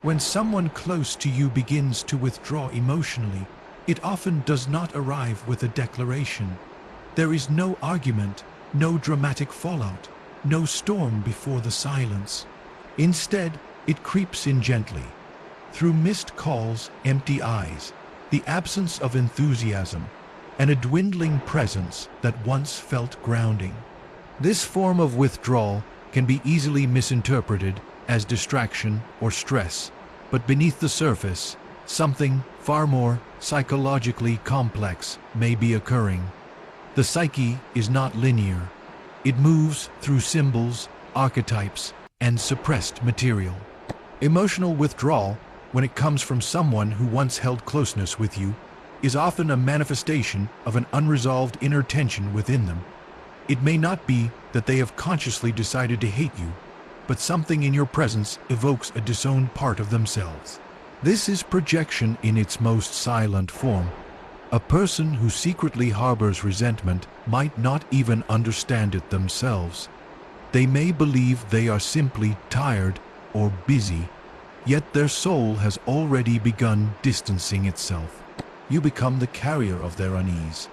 When someone close to you begins to withdraw emotionally, it often does not arrive with a declaration. There is no argument, no dramatic fallout, no storm before the silence. Instead, it creeps in gently. Through missed calls, empty eyes, the absence of enthusiasm, and a dwindling presence that once felt grounding. This form of withdrawal can be easily misinterpreted as distraction or stress, but beneath the surface, something far more psychologically complex may be occurring. The psyche is not linear. It moves through symbols, archetypes, and suppressed material. Emotional withdrawal, when it comes from someone who once held closeness with you, is often a manifestation of an unresolved inner tension within them. It may not be that they have consciously decided to hate you, but something in your presence evokes a disowned part of themselves. This is projection in its most silent form. A person who secretly harbors resentment might not even understand it themselves. They may believe they are simply tired or busy, yet their soul has already begun distancing itself. You become the carrier of their unease.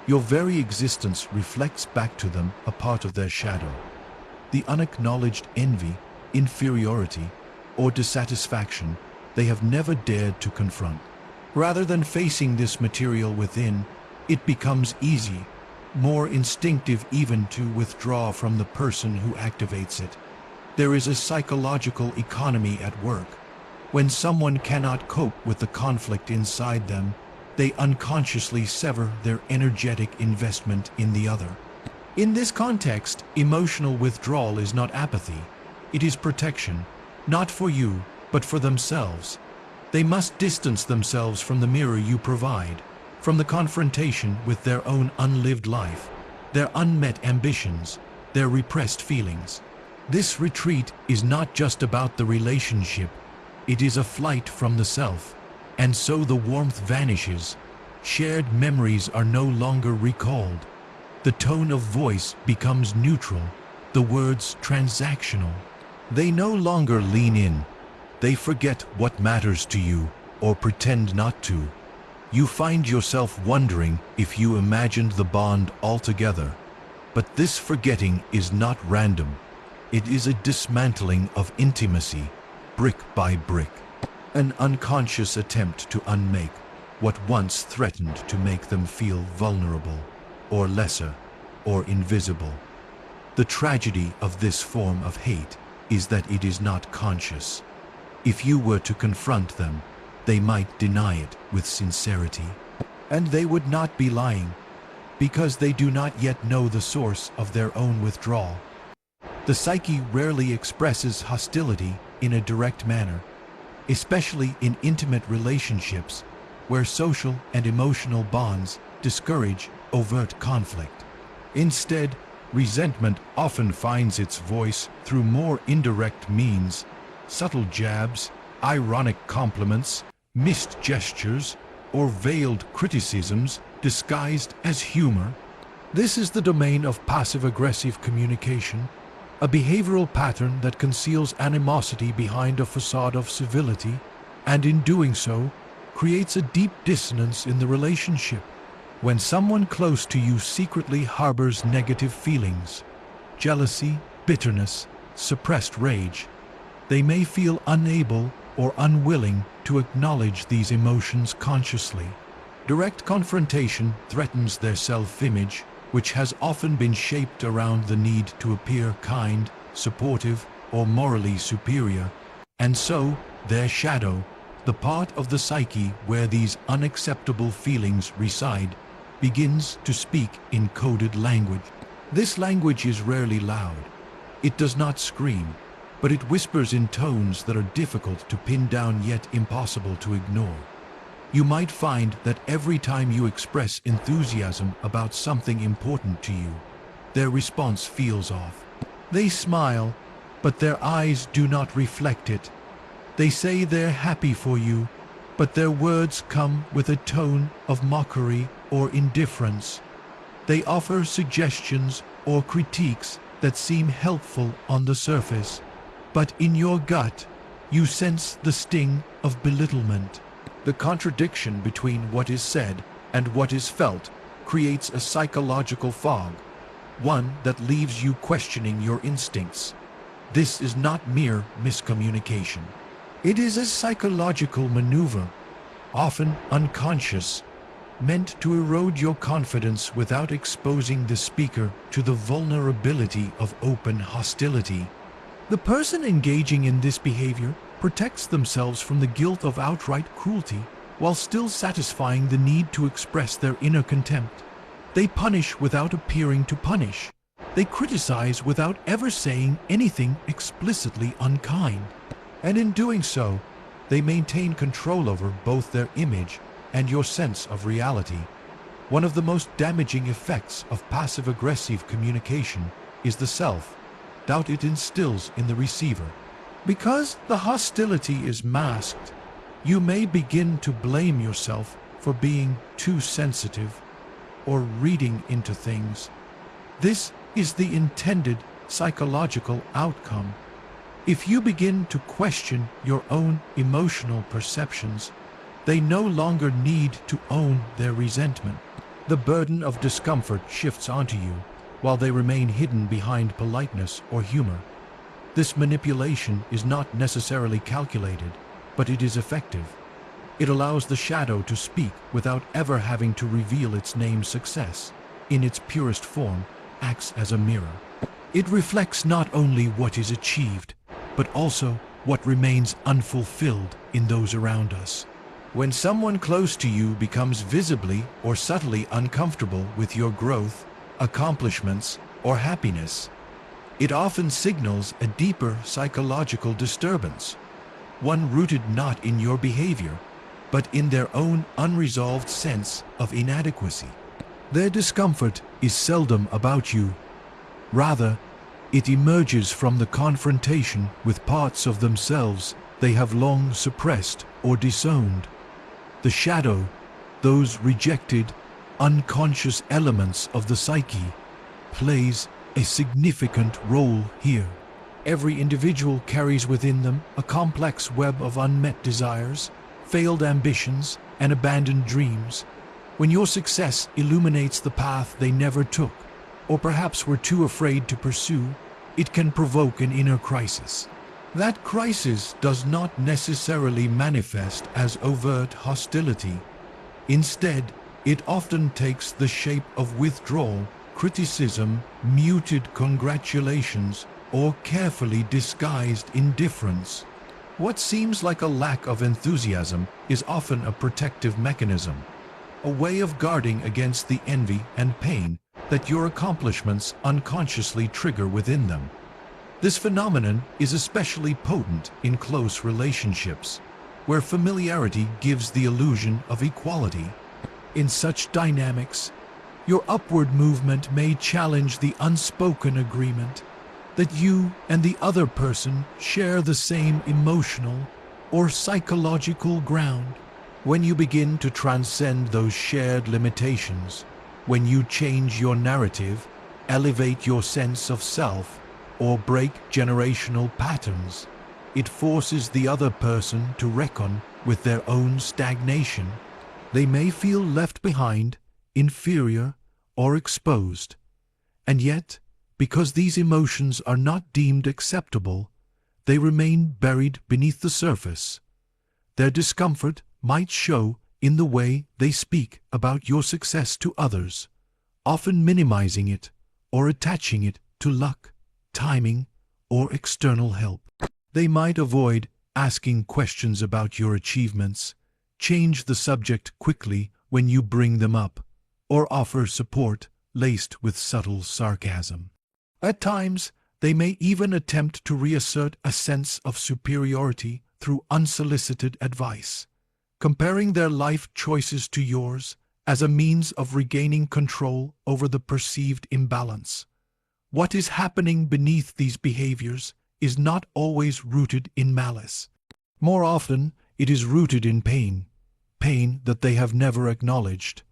Your very existence reflects back to them a part of their shadow. The unacknowledged envy, inferiority, or dissatisfaction they have never dared to confront. Rather than facing this material within, it becomes easy, more instinctive even, to withdraw from the person who activates it. There is a psychological economy at work. When someone cannot cope with the conflict inside them, they unconsciously sever their energetic investment in the other. In this context, emotional withdrawal is not apathy. It is protection, not for you, but for themselves. They must distance themselves from the mirror you provide, from the confrontation with their own unlived life, their unmet ambitions, their repressed feelings. This retreat is not just about the relationship, it is a flight from the self, and so the warmth vanishes. Shared memories are no longer recalled. The tone of voice becomes neutral, the words transactional. They no longer lean in. They forget what matters to you, or pretend not to. You find yourself wondering if you imagined the bond altogether. But this forgetting is not random. It is a dismantling of intimacy, brick by brick. An unconscious attempt to unmake what once threatened to make them feel vulnerable, or lesser, or invisible. The tragedy of this form of hate is that it is not conscious. If you were to confront them, they might deny it with sincerity. And they would not be lying, because they do not yet know the source of their own withdrawal. The psyche rarely expresses hostility in a direct manner, especially in intimate relationships where social and emotional bonds discourage overt conflict. Instead, resentment often finds its voice through more indirect means: subtle jabs, ironic compliments, missed gestures, or veiled criticisms disguised as humor. This is the domain of passive-aggressive communication, a behavioral pattern that conceals animosity behind a facade of civility, and in doing so, creates a deep dissonance in the relationship. When someone close to you secretly harbors negative feelings, jealousy, bitterness, suppressed rage, they may feel unable or unwilling to acknowledge these emotions consciously. Direct confrontation threatens their self-image, which has often been shaped around the need to appear kind, supportive, or morally superior, and so their shadow, the part of the psyche where these unacceptable feelings reside, begins to speak in coded language. This language is rarely loud. It does not scream, but it whispers in tones that are difficult to pin down yet impossible to ignore. You might find that every time you express enthusiasm about something important to you, their response feels off. They smile, but their eyes do not reflect it. They say they're happy for you, but their words come with a tone of mockery or indifference. They offer suggestions or critiques that seem helpful on the surface, but in your gut, You sense the sting of belittlement. The contradiction between what is said and what is felt creates a psychological fog, one that leaves you questioning your instincts. This is not mere miscommunication. It is a psychological maneuver, often unconscious, meant to erode your confidence without exposing the speaker to the vulnerability of open hostility. The person engaging in this behavior protects themselves from the guilt of outright cruelty while still satisfying the need to express their inner contempt. They punish without appearing to punish. They criticize without ever saying anything explicitly unkind. And in doing so, they maintain control over both their image and your sense of reality. One of the most damaging effects of passive-aggressive communication is the self-doubt it instills in the receiver. Because the hostility is masked, you may begin to blame yourself for being too sensitive or reading into things. This is the intended psychological outcome. If you begin to question your own emotional perceptions, they no longer need to own their resentment. The burden of discomfort shifts onto you, while they remain hidden behind politeness or humor. This manipulation is not necessarily calculated, but it is effective. It allows the shadow to speak without ever having to reveal its name's success. In its purest form, acts as a mirror. It reflects not only what is achieved, but also what remains unfulfilled in those around us. When someone close to you becomes visibly or subtly uncomfortable with your growth, accomplishments, or happiness, it often signals a deeper psychological disturbance, one rooted not in your behavior, but in their own unresolved sense of inadequacy. Their discomfort is seldom about you. Rather, it emerges from the confrontation with parts of themselves they have long suppressed or disowned. The shadow, those rejected, unconscious elements of the psyche, plays a significant role here. Every individual carries within them a complex web of unmet desires, failed ambitions, and abandoned dreams. When your success illuminates the path they never took, or perhaps were too afraid to pursue, it can provoke an inner crisis. That crisis does not necessarily manifest as overt hostility. Instead, it often takes the shape of withdrawal, criticism, muted congratulations, or carefully disguised indifference. What seems like a lack of enthusiasm is often a protective mechanism, a way of guarding against the envy and pain that your accomplishments unconsciously trigger within them. This phenomenon is especially potent in close relationships, where familiarity gives the illusion of equality. In such dynamics, your upward movement may challenge the unspoken agreement that you and the other person share the same emotional or psychological ground. When you begin to transcend those shared limitations, when you change your narrative, elevate your sense of self, or break generational patterns, it forces the other person to reckon with their own stagnation. They may feel left behind, inferior, or exposed. And yet, because these emotions are not deemed acceptable, they remain buried beneath the surface. Their discomfort might show in the way they speak about your success to others, often minimizing it or attaching it to luck, timing, or external help. They might avoid asking questions about your achievements, change the subject quickly when you bring them up, or offer support laced with subtle sarcasm. At times, they may even attempt to reassert a sense of superiority through unsolicited advice, comparing their life choices to yours as a means of regaining control over the perceived imbalance. What is happening beneath these behaviors is not always rooted in malice. More often, it is rooted in pain that they have never acknowledged.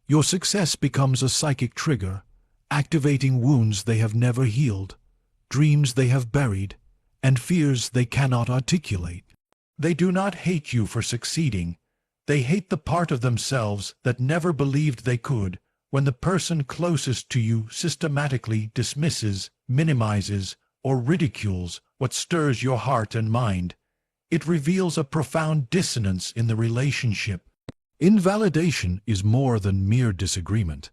Your success becomes a psychic trigger, activating wounds they have never healed, dreams they have buried, and fears they cannot articulate. They do not hate you for succeeding. They hate the part of themselves that never believed they could. When the person closest to you systematically dismisses, minimizes, or ridicules what stirs your heart and mind, it reveals a profound dissonance in the relationship. Invalidation is more than mere disagreement.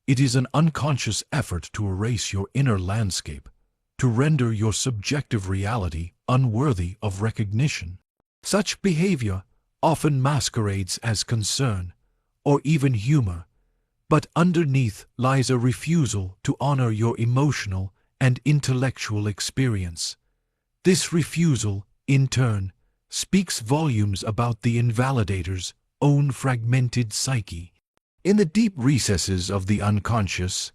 It is an unconscious effort to erase your inner landscape, to render your subjective reality unworthy of recognition. Such behavior often masquerades as concern, or even humor, but underneath lies a refusal to honor your emotional and intellectual experience. This refusal, in turn, speaks volumes about the invalidator's own fragmented psyche. In the deep recesses of the unconscious,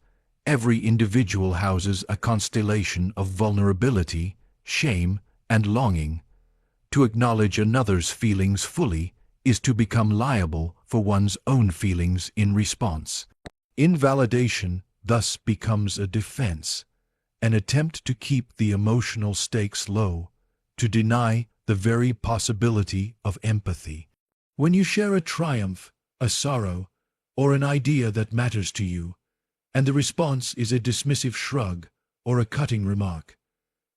every individual houses a constellation of vulnerability, shame, and longing. To acknowledge another's feelings fully is to become liable for one's own feelings in response. Invalidation thus becomes a defense, an attempt to keep the emotional stakes low, to deny the very possibility of empathy. When you share a triumph, a sorrow, or an idea that matters to you, and the response is a dismissive shrug or a cutting remark,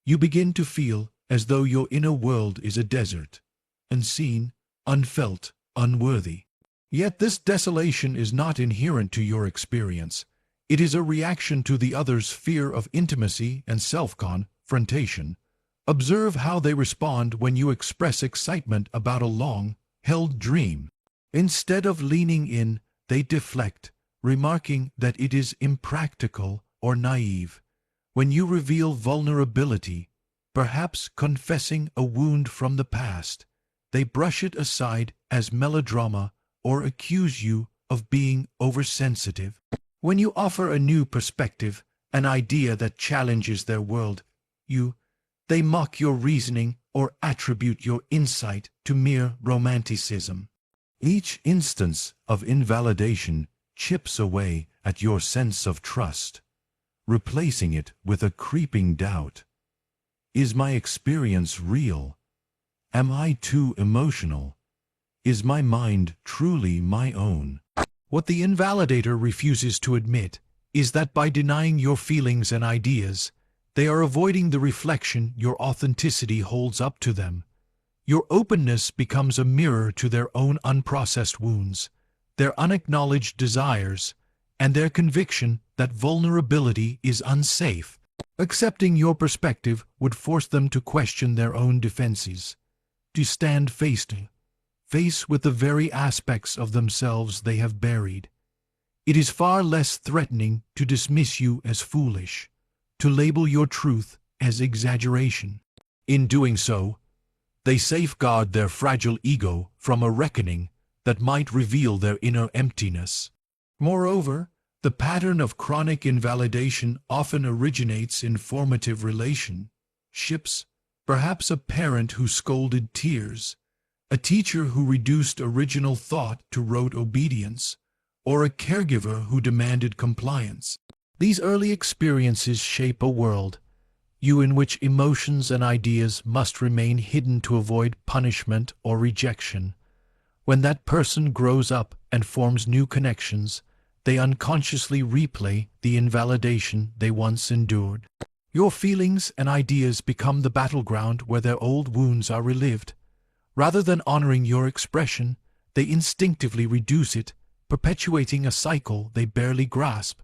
you begin to feel as though your inner world is a desert, unseen, unfelt, unworthy. Yet this desolation is not inherent to your experience. It is a reaction to the other's fear of intimacy and self-confrontation. Observe how they respond when you express excitement about a long-held dream. Instead of leaning in, they deflect, remarking that it is impractical or naive. When you reveal vulnerability, perhaps confessing a wound from the past, they brush it aside as melodrama or accuse you of being oversensitive. When you offer a new perspective, an idea that challenges their world, they mock your reasoning or attribute your insight to mere romanticism. Each instance of invalidation chips away at your sense of trust, replacing it with a creeping doubt. Is my experience real? Am I too emotional? Is my mind truly my own? What the invalidator refuses to admit is that by denying your feelings and ideas, they are avoiding the reflection your authenticity holds up to them. Your openness becomes a mirror to their own unprocessed wounds, their unacknowledged desires, and their conviction that vulnerability is unsafe. Accepting your perspective would force them to question their own defenses, to stand face with the very aspects of themselves they have buried. It is far less threatening to dismiss you as foolish, to label your truth as exaggeration. In doing so, they safeguard their fragile ego from a reckoning that might reveal their inner emptiness. Moreover, the pattern of chronic invalidation often originates in formative relationships, perhaps a parent who scolded tears, a teacher who reduced original thought to rote obedience, or a caregiver who demanded compliance. These early experiences shape a world, in which emotions and ideas must remain hidden to avoid punishment or rejection. When that person grows up and forms new connections, they unconsciously replay the invalidation they once endured. Your feelings and ideas become the battleground where their old wounds are relived. Rather than honoring your expression, they instinctively reduce it, perpetuating a cycle they barely grasp.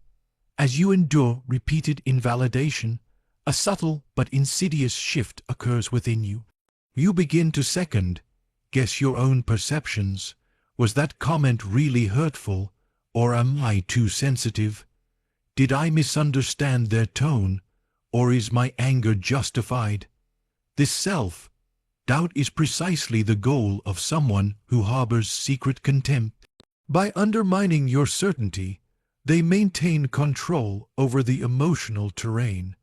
As you endure repeated invalidation, a subtle but insidious shift occurs within you. You begin to second-guess your own perceptions. Was that comment really hurtful, or am I too sensitive? Did I misunderstand their tone, or is my anger justified? This self-doubt is precisely the goal of someone who harbors secret contempt. By undermining your certainty, they maintain control over the emotional terrain,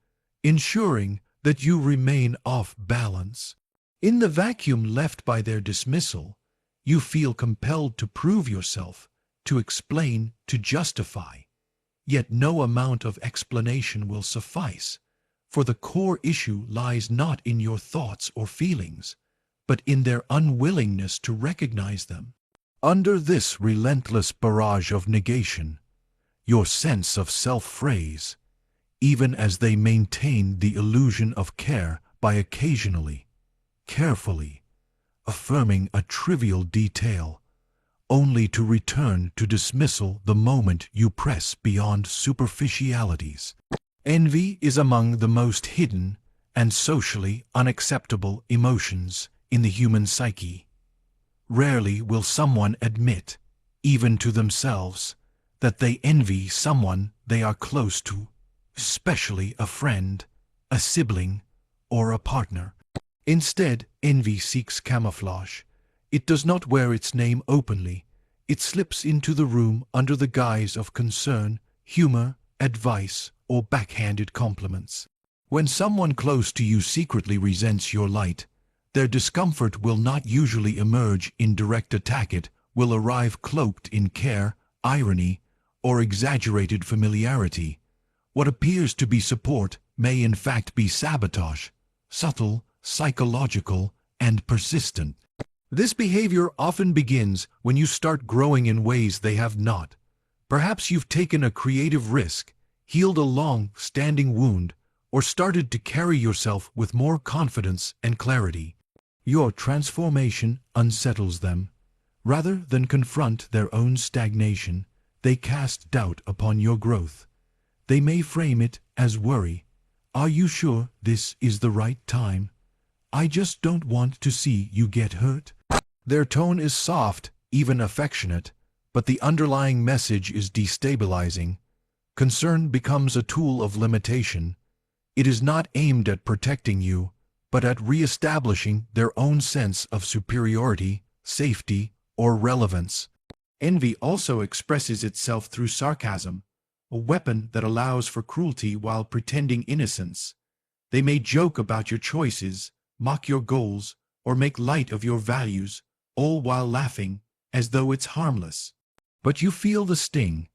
ensuring that you remain off balance. In the vacuum left by their dismissal, you feel compelled to prove yourself, to explain, to justify. Yet no amount of explanation will suffice, for the core issue lies not in your thoughts or feelings, but in their unwillingness to recognize them. Under this relentless barrage of negation, your sense of self frays, even as they maintain the illusion of care by occasionally, carefully, affirming a trivial detail, only to return to dismissal the moment you press beyond superficialities. Envy is among the most hidden and socially unacceptable emotions in the human psyche. Rarely will someone admit, even to themselves, that they envy someone they are close to, especially a friend, a sibling, or a partner. Instead, envy seeks camouflage. It does not wear its name openly. It slips into the room under the guise of concern, humor, advice, or backhanded compliments. When someone close to you secretly resents your light, their discomfort will not usually emerge in direct attack. It will arrive cloaked in care, irony, or exaggerated familiarity. What appears to be support may in fact be sabotage, subtle, psychological, and persistent. This behavior often begins when you start growing in ways they have not. Perhaps you've taken a creative risk, healed a long-standing wound, or started to carry yourself with more confidence and clarity. Your transformation unsettles them. Rather than confront their own stagnation, they cast doubt upon your growth. They may frame it as worry. Are you sure this is the right time? I just don't want to see you get hurt. Their tone is soft, even affectionate, but the underlying message is destabilizing. Concern becomes a tool of limitation. It is not aimed at protecting you, but at re-establishing their own sense of superiority, safety, or relevance. Envy also expresses itself through sarcasm, a weapon that allows for cruelty while pretending innocence. They may joke about your choices, mock your goals, or make light of your values, all while laughing, as though it's harmless. But you feel the sting.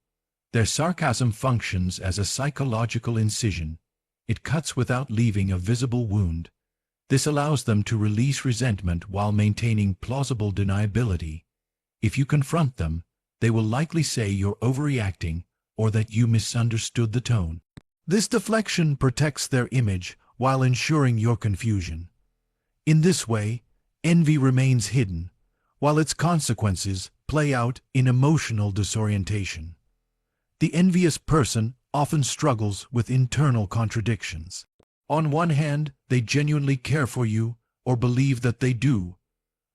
Their sarcasm functions as a psychological incision. It cuts without leaving a visible wound. This allows them to release resentment while maintaining plausible deniability. If you confront them, they will likely say you're overreacting or that you misunderstood the tone. This deflection protects their image while ensuring your confusion. In this way, envy remains hidden, while its consequences play out in emotional disorientation. The envious person often struggles with internal contradictions. On one hand, they genuinely care for you or believe that they do.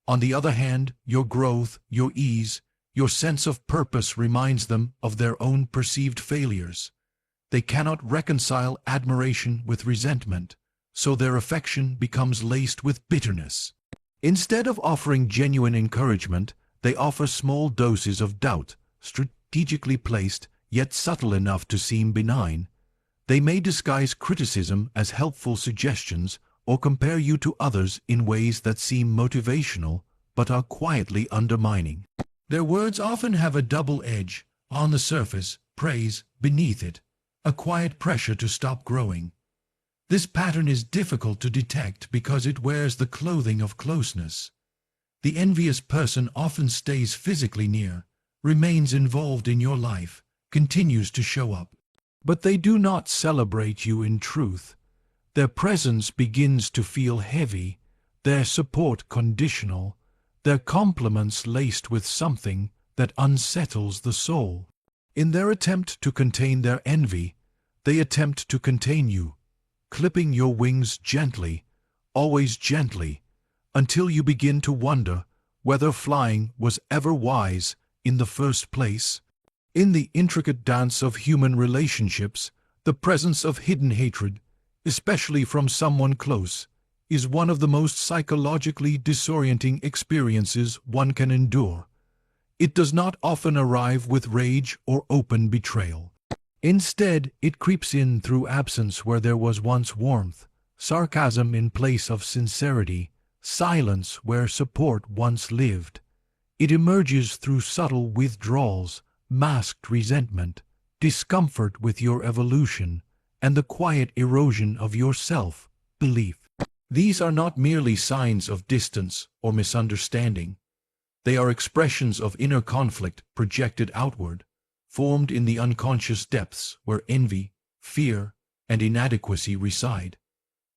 On the other hand, your growth, your ease, your sense of purpose reminds them of their own perceived failures. They cannot reconcile admiration with resentment, so their affection becomes laced with bitterness. Instead of offering genuine encouragement, they offer small doses of doubt, strategically placed, yet subtle enough to seem benign. They may disguise criticism as helpful suggestions or compare you to others in ways that seem motivational but are quietly undermining. Their words often have a double edge: on the surface, praise; beneath it, a quiet pressure to stop growing. This pattern is difficult to detect because it wears the clothing of closeness. The envious person often stays physically near, remains involved in your life, continues to show up. But they do not celebrate you in truth. Their presence begins to feel heavy, their support conditional, their compliments laced with something that unsettles the soul. In their attempt to contain their envy, they attempt to contain you, clipping your wings gently, always gently, until you begin to wonder whether flying was ever wise in the first place. In the intricate dance of human relationships, the presence of hidden hatred, especially from someone close, is one of the most psychologically disorienting experiences one can endure. It does not often arrive with rage or open betrayal. Instead, it creeps in through absence where there was once warmth, sarcasm in place of sincerity, silence where support once lived. It emerges through subtle withdrawals, masked resentment, discomfort with your evolution, and the quiet erosion of your self-belief. These are not merely signs of distance or misunderstanding. They are expressions of inner conflict projected outward, formed in the unconscious depths where envy, fear, and inadequacy reside.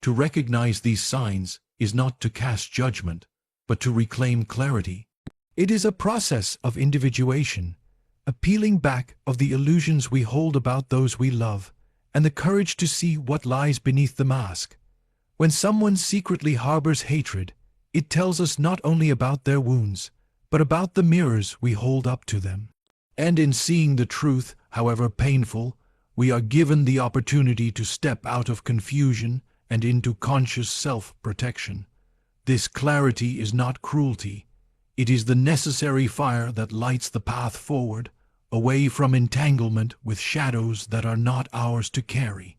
To recognize these signs is not to cast judgment, but to reclaim clarity. It is a process of individuation, a peeling back of the illusions we hold about those we love, and the courage to see what lies beneath the mask. When someone secretly harbors hatred, it tells us not only about their wounds, but about the mirrors we hold up to them. And in seeing the truth, however painful, we are given the opportunity to step out of confusion and into conscious self-protection. This clarity is not cruelty. It is the necessary fire that lights the path forward, away from entanglement with shadows that are not ours to carry.